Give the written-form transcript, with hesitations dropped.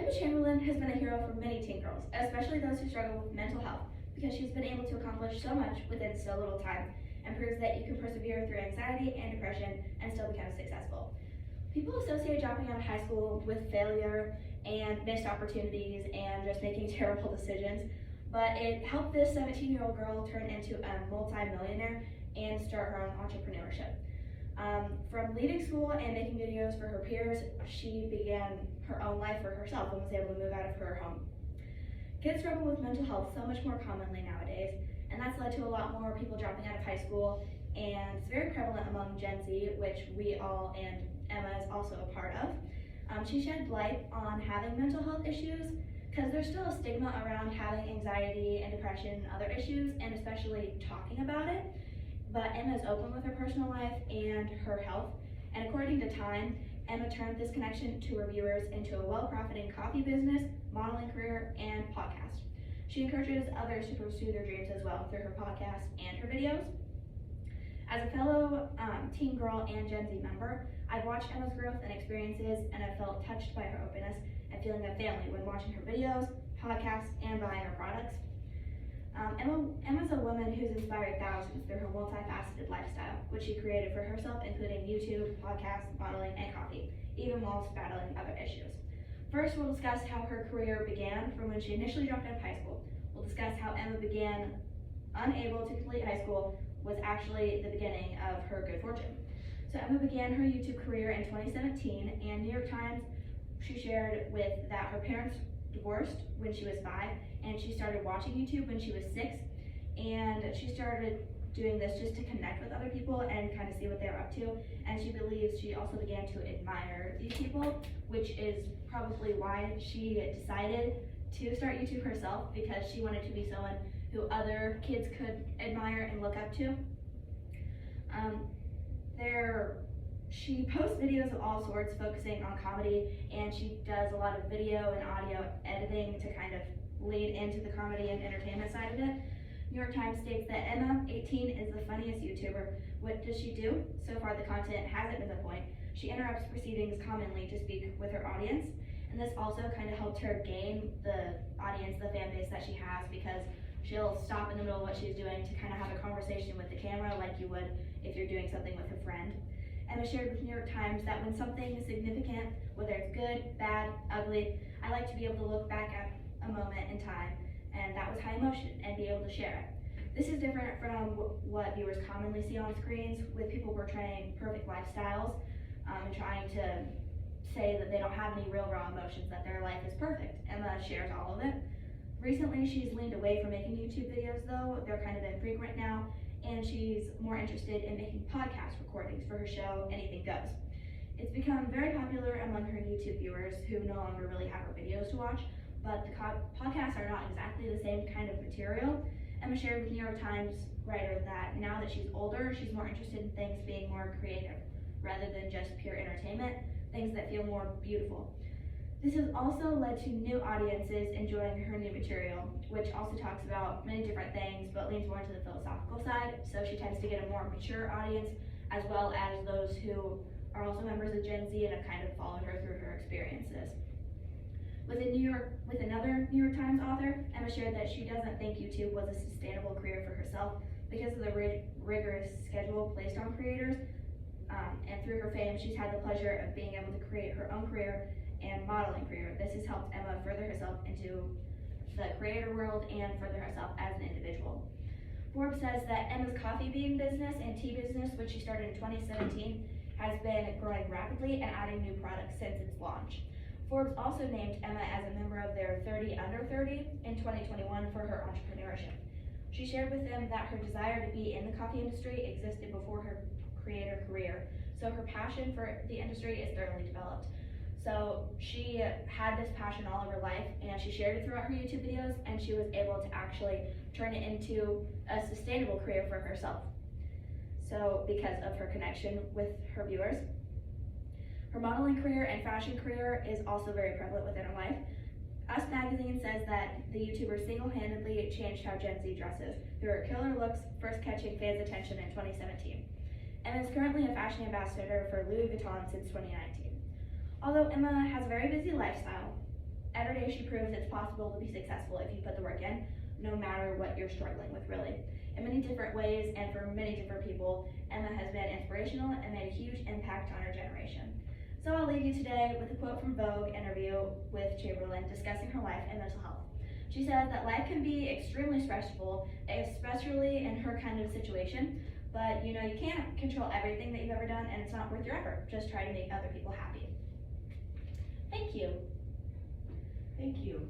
Emma Chamberlain has been a hero for many teen girls, especially those who struggle with mental health, because she's been able to accomplish so much within so little time and proves that you can persevere through anxiety and depression and still become successful. People associate dropping out of high school with failure and missed opportunities and just making terrible decisions, but it helped this 17-year-old girl turn into a multi-millionaire and start her own entrepreneurship. From leaving school and making videos for her peers, she began her own life for herself and was able to move out of her home. Kids struggle with mental health so much more commonly nowadays, and that's led to a lot more people dropping out of high school, and it's very prevalent among Gen Z, which we all and Emma is also a part of. She shed light on having mental health issues because there's still a stigma around having anxiety and depression and other issues, and especially talking about it. But Emma is open with her personal life and her health, and according to Time, Emma turned this connection to her viewers into a well-profiting coffee business, modeling career, and podcast. She encourages others to pursue their dreams as well through her podcast and her videos. As a fellow teen girl and Gen Z member, I've watched Emma's growth and experiences, and I've felt touched by her openness and feeling a family when watching her videos, podcasts, and buying her products. Emma's a woman who's inspired thousands through her multifaceted lifestyle, which she created for herself, including YouTube, podcasts, modeling, and coffee, even while battling other issues. First, we'll discuss how her career began from when she initially dropped out of high school. We'll discuss how Emma began unable to complete high school was actually the beginning of her good fortune. So Emma began her YouTube career in 2017, and New York Times, she shared with that her parents divorced when she was 5, and she started watching YouTube when she was 6, and she started doing this just to connect with other people and kind of see what they're up to, and she believes she also began to admire these people, which is probably why she decided to start YouTube herself, because she wanted to be someone who other kids could admire and look up to. She posts videos of all sorts focusing on comedy, and she does a lot of video and audio editing to kind of lead into the comedy and entertainment side of it. New York Times states that Emma, 18, is the funniest YouTuber. What does she do? So far the content hasn't been the point. She interrupts proceedings commonly to speak with her audience, and this also kind of helped her gain the audience, the fan base that she has, because she'll stop in the middle of what she's doing to kind of have a conversation with the camera like you would if you're doing something with a friend. Emma shared with New York Times that when something is significant, whether it's good, bad, ugly, I like to be able to look back at a moment in time, and that was high emotion, and be able to share it. This is different from what viewers commonly see on screens, with people portraying perfect lifestyles and trying to say that they don't have any real raw emotions, that their life is perfect. Emma shares all of it. Recently, she's leaned away from making YouTube videos though. They're kind of infrequent now, and she's more interested in making podcast recordings for her show, Anything Goes. It's become very popular among her YouTube viewers who no longer really have her videos to watch, but the podcasts are not exactly the same kind of material. Emma shared with New York Times writer that now that she's older, she's more interested in things being more creative, rather than just pure entertainment, things that feel more beautiful. This has also led to new audiences enjoying her new material, which also talks about many different things, but leans more into the philosophical side. So she tends to get a more mature audience, as well as those who are also members of Gen Z and have kind of followed her through her experiences. With another New York Times author, Emma shared that she doesn't think YouTube was a sustainable career for herself because of the rigorous schedule placed on creators. And through her fame, she's had the pleasure of being able to create her own career and modeling career. This has helped Emma further herself into the creator world and further herself as an individual. Forbes says that Emma's coffee bean business and tea business, which she started in 2017, has been growing rapidly and adding new products since its launch. Forbes also named Emma as a member of their 30 Under 30 in 2021 for her entrepreneurship. She shared with them that her desire to be in the coffee industry existed before her creator career, so her passion for the industry is thoroughly developed. So she had this passion all of her life, and she shared it throughout her YouTube videos, and she was able to actually turn it into a sustainable career for herself. So because of her connection with her viewers. Her modeling career and fashion career is also very prevalent within her life. Us Magazine says that the YouTuber single-handedly changed how Gen Z dresses through her killer looks, first catching fans' attention in 2017. Emma is currently a fashion ambassador for Louis Vuitton since 2019. Although Emma has a very busy lifestyle, every day she proves it's possible to be successful if you put the work in, no matter what you're struggling with, really. In many different ways and for many different people, Emma has been inspirational and made a huge impact on her generation. So I'll leave you today with a quote from Vogue interview with Chamberlain discussing her life and mental health. She says that life can be extremely stressful, especially in her kind of situation, but you can't control everything that you've ever done, and it's not worth your effort. Just try to make other people happy. Thank you. Thank you.